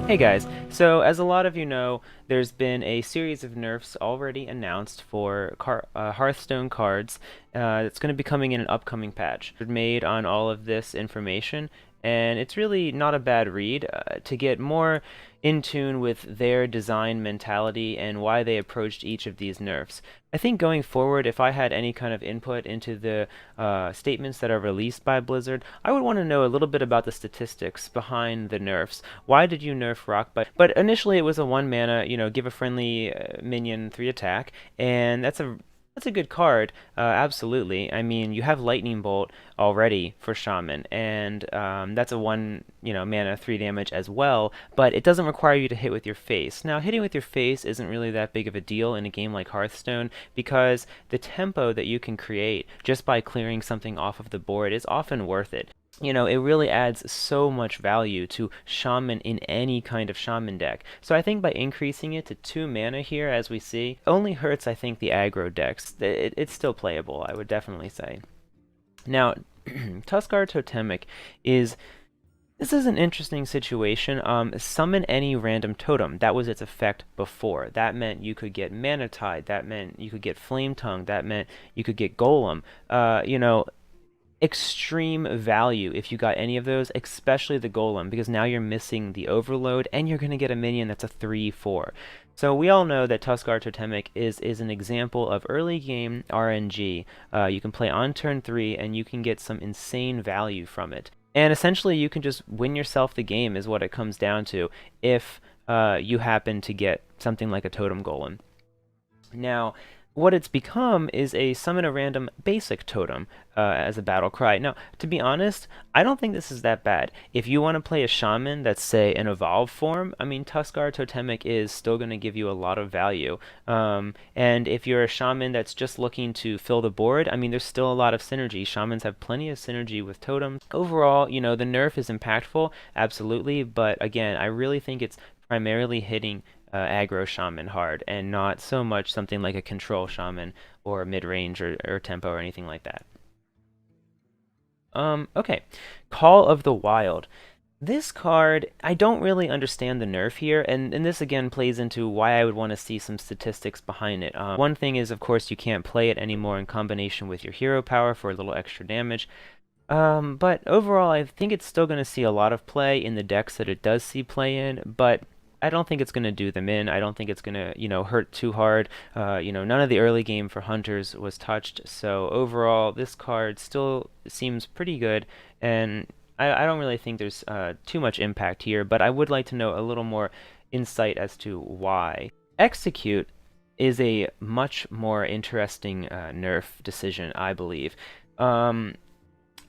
Hey guys, so as a lot of you know, there's been a series of nerfs already announced for Hearthstone cards. It's going to be coming in an upcoming patch. Made on all of this information, and it's really not a bad read to get more in tune with their design mentality and why they approached each of these nerfs. I think going forward, if I had any kind of input into the statements that are released by Blizzard, I would want to know a little bit about the statistics behind the nerfs. Why did you nerf Rock? But initially it was a 1 mana, give a friendly minion 3 attack, and that's a good card, absolutely. I mean, you have Lightning Bolt already for Shaman, and that's a 1 mana 3 damage as well, but it doesn't require you to hit with your face. Now, hitting with your face isn't really that big of a deal in a game like Hearthstone because the tempo that you can create just by clearing something off of the board is often worth it. It really adds so much value to Shaman in any kind of Shaman deck. So I think by increasing it to 2 mana here, as we see, only hurts, I think, the aggro decks. It's still playable, I would definitely say. Now, Tuskar Totemic this is an interesting situation. Summon any random totem. That was its effect before. That meant you could get Mana Tide. That meant you could get Flame Tongue. That meant you could get Golem. Extreme value if you got any of those, especially the Golem, because now you're missing the overload and you're going to get a minion that's a 3/4. So we all know that Tuskar Totemic is an example of early game RNG. You can play on turn 3 and you can get some insane value from it. And essentially you can just win yourself the game is what it comes down to if you happen to get something like a Totem Golem. Now, what it's become is a summon a random basic totem as a battle cry. Now, to be honest, I don't think this is that bad. If you want to play a shaman that's, say, an evolved form, I mean, Tuskar Totemic is still going to give you a lot of value. And if you're a shaman that's just looking to fill the board, I mean, there's still a lot of synergy. Shamans have plenty of synergy with totems. Overall, the nerf is impactful, absolutely, but again, I really think it's primarily hitting aggro shaman hard, and not so much something like a control shaman or mid-range or tempo or anything like that. Okay. Call of the Wild. This card, I don't really understand the nerf here, and this again plays into why I would want to see some statistics behind it. One thing is, of course, you can't play it anymore in combination with your hero power for a little extra damage. But overall, I think it's still going to see a lot of play in the decks that it does see play in, but I don't think it's going to do them in. I don't think it's going to, hurt too hard. None of the early game for Hunters was touched, so overall, this card still seems pretty good, and I don't really think there's too much impact here, but I would like to know a little more insight as to why. Execute is a much more interesting nerf decision, I believe.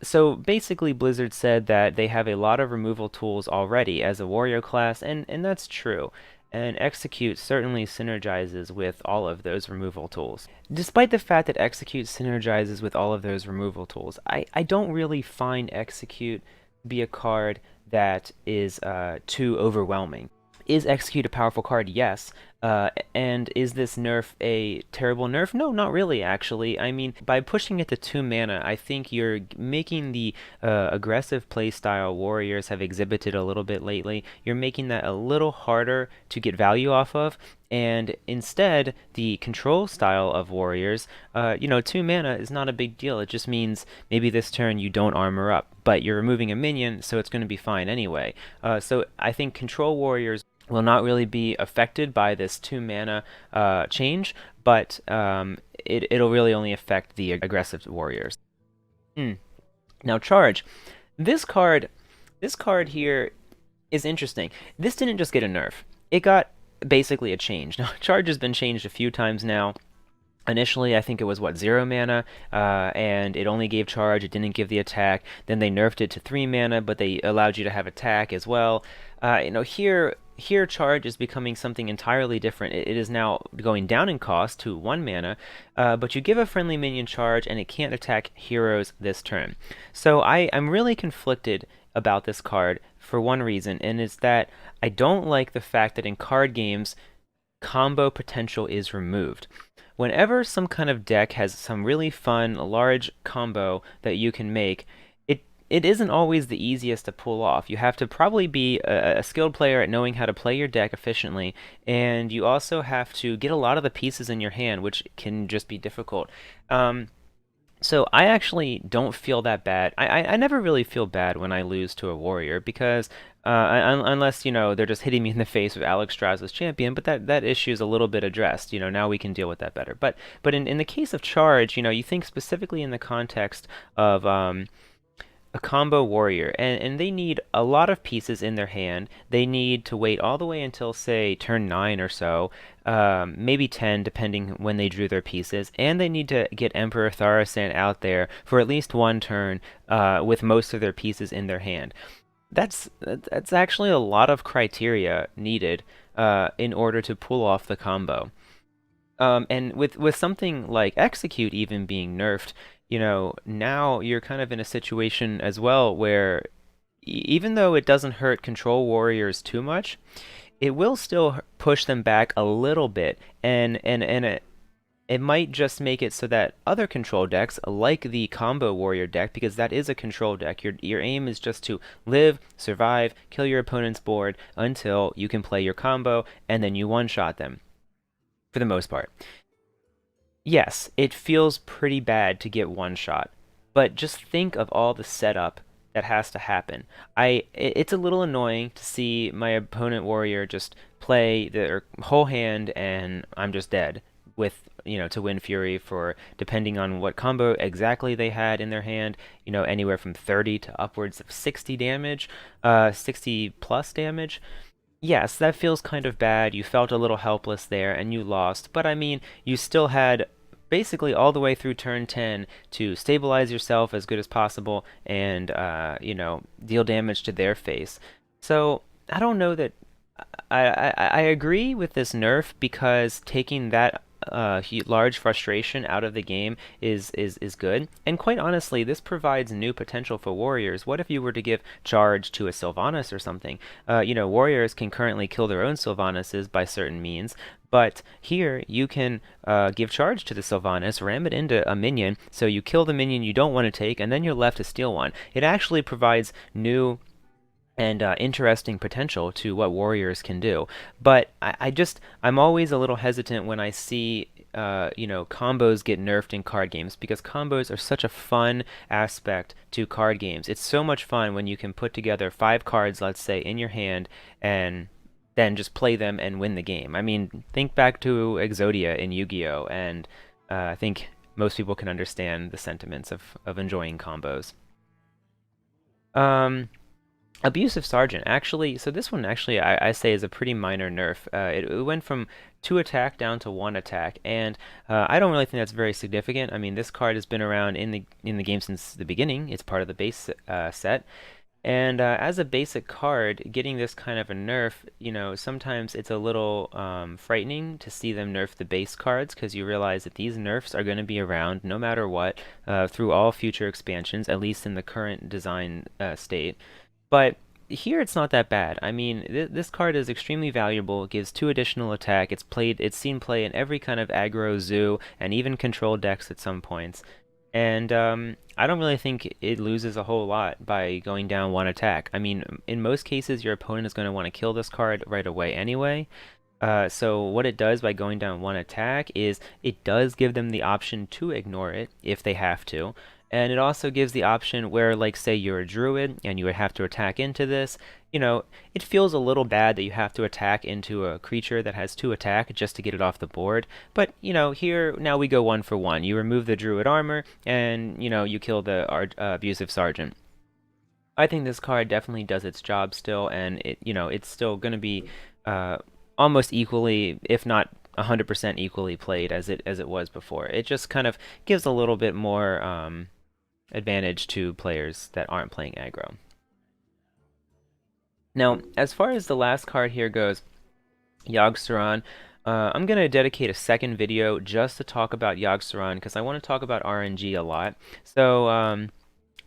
So basically Blizzard said that they have a lot of removal tools already as a warrior class, and that's true. And Execute certainly synergizes with all of those removal tools. Despite the fact that Execute synergizes with all of those removal tools, I don't really find Execute be a card that is too overwhelming. Is Execute a powerful card? Yes. And is this nerf a terrible nerf? No, not really, actually. I mean, by pushing it to 2 mana, I think you're making the aggressive playstyle warriors have exhibited a little bit lately. You're making that a little harder to get value off of. And instead, the control style of warriors, 2 mana is not a big deal. It just means maybe this turn you don't armor up, but you're removing a minion, so it's going to be fine anyway. So I think control warriors will not really be affected by this 2 mana change, but it'll really only affect the aggressive warriors. Now charge. This card here is interesting. This didn't just get a nerf. It got basically a change. Now charge has been changed a few times now. Initially, I think it was, 0 mana, and it only gave charge, it didn't give the attack. Then they nerfed it to 3 mana, but they allowed you to have attack as well. Here charge is becoming something entirely different. It is now going down in cost to 1 mana, but you give a friendly minion charge, and it can't attack heroes this turn. So I'm really conflicted about this card for one reason, and it's that I don't like the fact that in card games, combo potential is removed. Whenever some kind of deck has some really fun, large combo that you can make, it isn't always the easiest to pull off. You have to probably be a skilled player at knowing how to play your deck efficiently, and you also have to get a lot of the pieces in your hand, which can just be difficult. Um, so I actually don't feel that bad. I never really feel bad when I lose to a warrior because unless they're just hitting me in the face with Alex Strauss as champion, but that issue is a little bit addressed. Now we can deal with that better. But in the case of charge, you think specifically in the context of a combo warrior, and they need a lot of pieces in their hand. They need to wait all the way until, say, turn 9 or so, maybe 10, depending when they drew their pieces, and they need to get Emperor Thaurissan out there for at least one turn with most of their pieces in their hand. That's actually a lot of criteria needed in order to pull off the combo. And with something like Execute even being nerfed, now you're kind of in a situation as well where even though it doesn't hurt control warriors too much, it will still push them back a little bit, and it might just make it so that other control decks, like the combo warrior deck, because that is a control deck, your aim is just to live, survive, kill your opponent's board until you can play your combo, and then you one-shot them for the most part. Yes, it feels pretty bad to get one shot, but just think of all the setup that has to happen. It's a little annoying to see my opponent warrior just play their whole hand and I'm just dead with, to win Fury for, depending on what combo exactly they had in their hand, anywhere from 30 to upwards of 60 damage, 60 plus damage. Yes, that feels kind of bad. You felt a little helpless there and you lost, but I mean, you still had basically all the way through turn 10 to stabilize yourself as good as possible and, deal damage to their face. So, I don't know that I agree with this nerf because taking that large frustration out of the game is good. And quite honestly, this provides new potential for warriors. What if you were to give charge to a Sylvanas or something? Warriors can currently kill their own Sylvanas by certain means, but here you can give charge to the Sylvanas, ram it into a minion, so you kill the minion you don't want to take, and then you're left to steal one. It actually provides new and interesting potential to what warriors can do. But I'm always a little hesitant when I see combos get nerfed in card games because combos are such a fun aspect to card games. It's so much fun when you can put together 5 cards, let's say, in your hand and then just play them and win the game. I mean, think back to Exodia in Yu-Gi-Oh! And I think most people can understand the sentiments of enjoying combos. Um, Abusive Sergeant, actually, so this one actually I say is a pretty minor nerf. It went from 2 attack down to 1 attack, and I don't really think that's very significant. I mean, this card has been around in the game since the beginning. It's part of the base set, and as a basic card, getting this kind of a nerf, sometimes it's a little frightening to see them nerf the base cards because you realize that these nerfs are going to be around no matter what through all future expansions, at least in the current design state. But here it's not that bad. I mean, this card is extremely valuable. It gives 2 additional attack. It's seen play in every kind of aggro zoo and even control decks at some points. And I don't really think it loses a whole lot by going down 1 attack. I mean, in most cases, your opponent is going to want to kill this card right away anyway. So what it does by going down 1 attack is it does give them the option to ignore it if they have to. And it also gives the option where, like, say you're a druid and you would have to attack into this, it feels a little bad that you have to attack into a creature that has 2 attack just to get it off the board. But, here, now we go 1 for 1. You remove the druid armor and, you kill the abusive sergeant. I think this card definitely does its job still, and it's still going to be almost equally, if not 100% equally played as it was before. It just kind of gives a little bit more advantage to players that aren't playing aggro. Now, as far as the last card here goes, Yogg-Saron, I'm going to dedicate a second video just to talk about Yogg-Saron because I want to talk about RNG a lot. So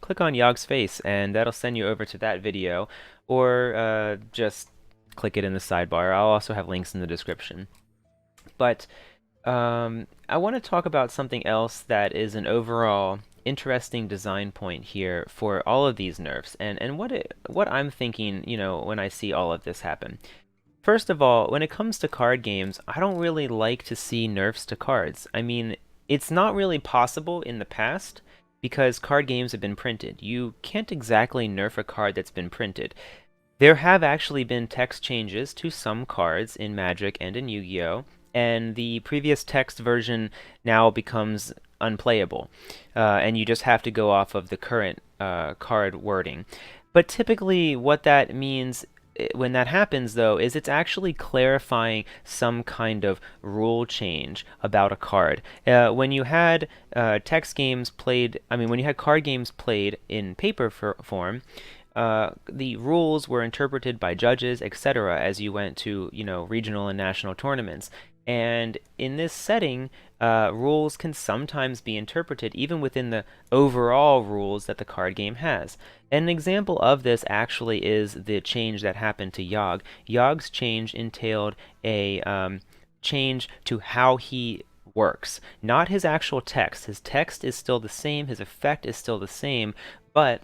click on Yogg's face and that'll send you over to that video, or just click it in the sidebar. I'll also have links in the description. But I want to talk about something else that is an overall interesting design point here for all of these nerfs, and what I'm thinking, when I see all of this happen. First of all, when it comes to card games, I don't really like to see nerfs to cards. I mean, it's not really possible in the past because card games have been printed. You can't exactly nerf a card that's been printed. There have actually been text changes to some cards in Magic and in Yu-Gi-Oh! And the previous text version now becomes unplayable, and you just have to go off of the current card wording. But typically, what that means when that happens, though, is it's actually clarifying some kind of rule change about a card. When you had when you had card games played in paper form, the rules were interpreted by judges, etc., as you went to, regional and national tournaments. And in this setting, rules can sometimes be interpreted even within the overall rules that the card game has. An example of this actually is the change that happened to Yogg. Yogg's change entailed a change to how he works, not his actual text. His text is still the same, his effect is still the same, but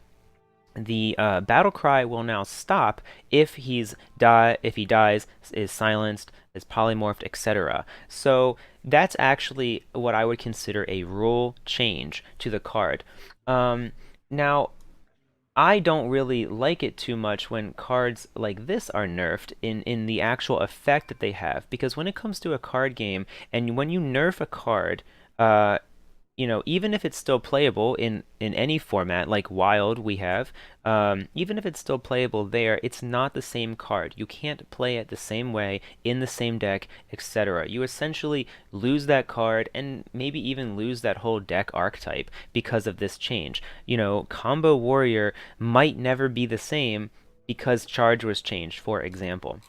the battle cry will now stop if he dies, is silenced, is polymorphed, etc. So that's actually what I would consider a rule change to the card. Now, I don't really like it too much when cards like this are nerfed in the actual effect that they have, because when it comes to a card game, and when you nerf a card, even if it's still playable in any format, like Wild we have, even if it's still playable there, it's not the same card. You can't play it the same way, in the same deck, etc. You essentially lose that card, and maybe even lose that whole deck archetype because of this change. Combo Warrior might never be the same because Charge was changed, for example.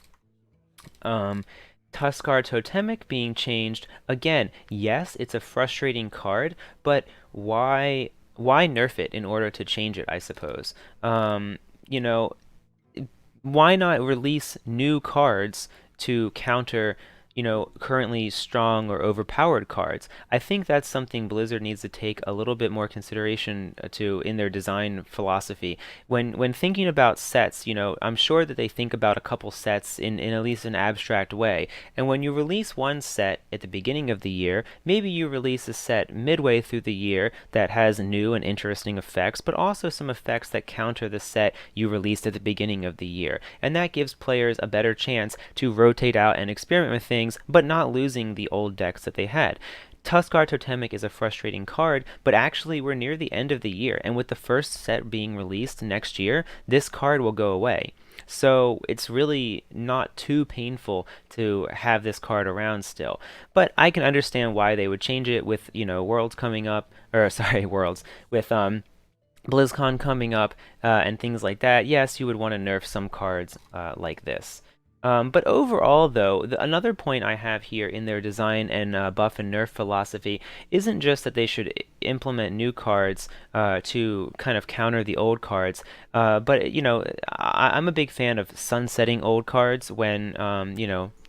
Tuskar Totemic being changed, again, yes, it's a frustrating card, but why nerf it in order to change it, I suppose? You know, why not release new cards to counter, currently strong or overpowered cards? I think that's something Blizzard needs to take a little bit more consideration to in their design philosophy. When thinking about sets, I'm sure that they think about a couple sets in at least an abstract way. And when you release one set at the beginning of the year, maybe you release a set midway through the year that has new and interesting effects, but also some effects that counter the set you released at the beginning of the year. And that gives players a better chance to rotate out and experiment with things, but not losing the old decks that they had. Tuskar Totemic is a frustrating card, but actually we're near the end of the year, and with the first set being released next year, this card will go away. So it's really not too painful to have this card around still. But I can understand why they would change it with, Worlds coming up, or sorry, Worlds, with BlizzCon coming up, and things like that. Yes, you would want to nerf some cards like this. But overall, though, another point I have here in their design and buff and nerf philosophy isn't just that they should implement new cards to kind of counter the old cards, but I'm a big fan of sunsetting old cards when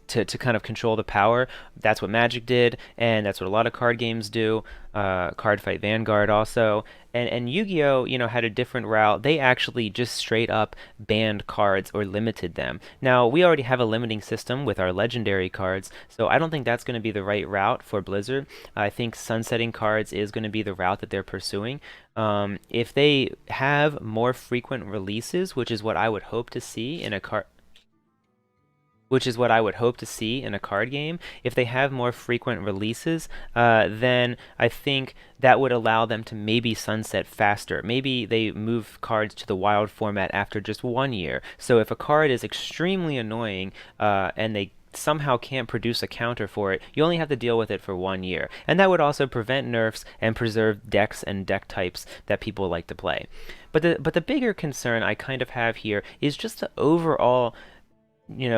to kind of control the power. That's what Magic did, and that's what a lot of card games do. Card Fight Vanguard also. And Yu-Gi-Oh, had a different route. They actually just straight up banned cards or limited them. Now, we already have a limiting system with our legendary cards, so I don't think that's going to be the right route for Blizzard. I think sunsetting cards is going to be the route that they're pursuing. If they have more frequent releases, which is what I would hope to see in a card game. If they have more frequent releases, then I think that would allow them to maybe sunset faster. Maybe they move cards to the wild format after just 1 year. So if a card is extremely annoying and they somehow can't produce a counter for it, you only have to deal with it for 1 year. And that would also prevent nerfs and preserve decks and deck types that people like to play. But the bigger concern I kind of have here is just the overall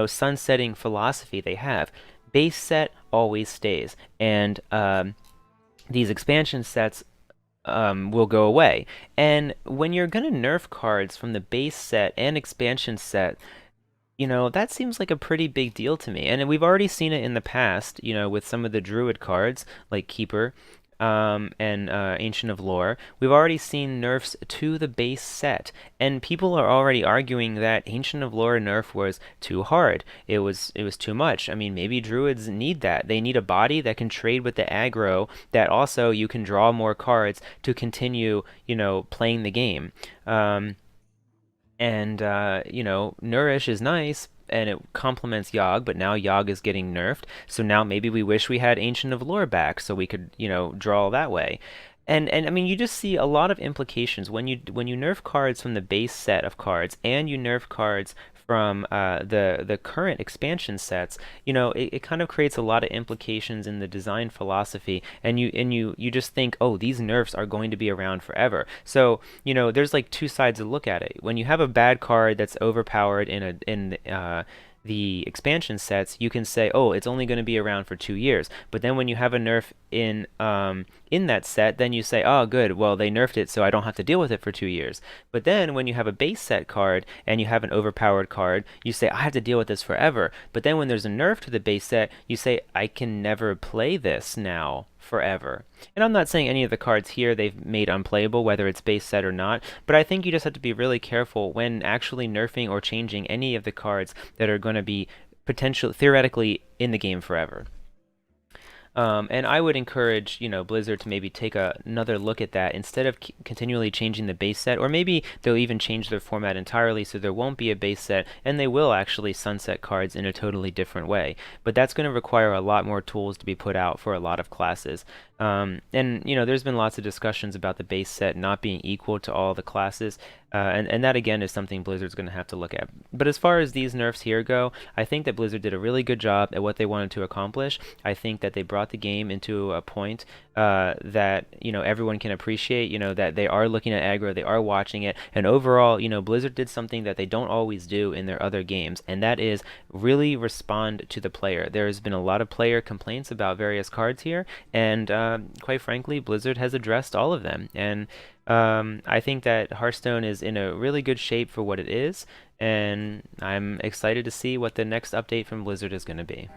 sunsetting philosophy they have. Base set always stays, and these expansion sets will go away. And when you're gonna nerf cards from the base set and expansion set, that seems like a pretty big deal to me. And we've already seen it in the past, with some of the Druid cards, like Keeper. and Ancient of Lore. We've already seen nerfs to the base set, and people are already arguing that Ancient of Lore nerf was too hard. It was too much. I mean, maybe druids need that. They need a body that can trade with the aggro, that also you can draw more cards to continue, playing the game. Um, and Nourish is nice and it complements Yogg, but now Yogg is getting nerfed. So now maybe we wish we had Ancient of Lore back so we could, draw that way. And I mean, you just see a lot of implications when you nerf cards from the base set of cards and you nerf cards from the current expansion sets. It kind of creates a lot of implications in the design philosophy, and you just think, oh, these nerfs are going to be around forever. So there's like two sides to look at it. When you have a bad card that's overpowered in the expansion sets, you can say, oh, it's only going to be around for 2 years. But then when you have a nerf in that set, then you say, oh, good, well, they nerfed it, so I don't have to deal with it for 2 years. But then when you have a base set card and you have an overpowered card, you say, I have to deal with this forever. But then when there's a nerf to the base set, you say, I can never play this now forever. And I'm not saying any of the cards here they've made unplayable, whether it's base set or not, but I think you just have to be really careful when actually nerfing or changing any of the cards that are going to be potentially theoretically in the game forever. And I would encourage, Blizzard to maybe take another look at that instead of continually changing the base set, or maybe they'll even change their format entirely so there won't be a base set, and they will actually sunset cards in a totally different way. But that's going to require a lot more tools to be put out for a lot of classes. And there's been lots of discussions about the base set not being equal to all the classes, and that again is something Blizzard's going to have to look at. But as far as these nerfs here go, I think that Blizzard did a really good job at what they wanted to accomplish. I think that they brought the game into a point that everyone can appreciate. That they are looking at aggro, they are watching it, and overall, Blizzard did something that they don't always do in their other games, and that is really respond to the player. There has been a lot of player complaints about various cards here, and quite frankly, Blizzard has addressed all of them. And I think that Hearthstone is in a really good shape for what it is, and I'm excited to see what the next update from Blizzard is going to be.